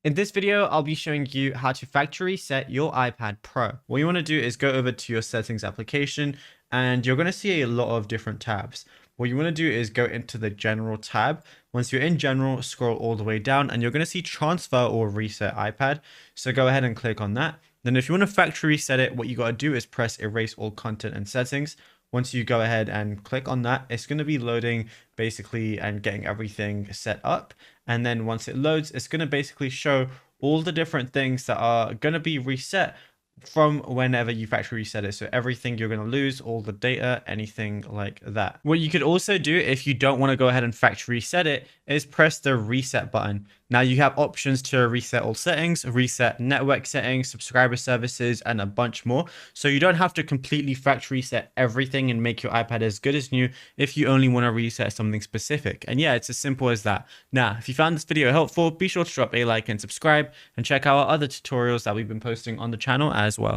In this video, I'll be showing you how to factory reset your iPad Pro. What you want to do is go over to your settings application and you're going to see a lot of different tabs. What you want to do is go into the general tab. Once you're in general, scroll all the way down and you're going to see transfer or reset iPad. So go ahead and click on that. Then if you want to factory reset it, what you got to do is press erase all content and settings. Once you go ahead and click on that, it's going to be loading basically and getting everything set up. And then once it loads, it's going to basically show all the different things that are going to be reset from whenever you factory reset it. So everything you're going to lose, all the data, anything like that. What you could also do if you don't want to go ahead and factory reset it is press the reset button. Now you have options to reset all settings, reset network settings, subscriber services, and a bunch more. So you don't have to completely factory reset everything and make your iPad as good as new if you only want to reset something specific. And yeah, it's as simple as that. Now, if you found this video helpful, be sure to drop a like and subscribe and check out our other tutorials that we've been posting on the channel as well.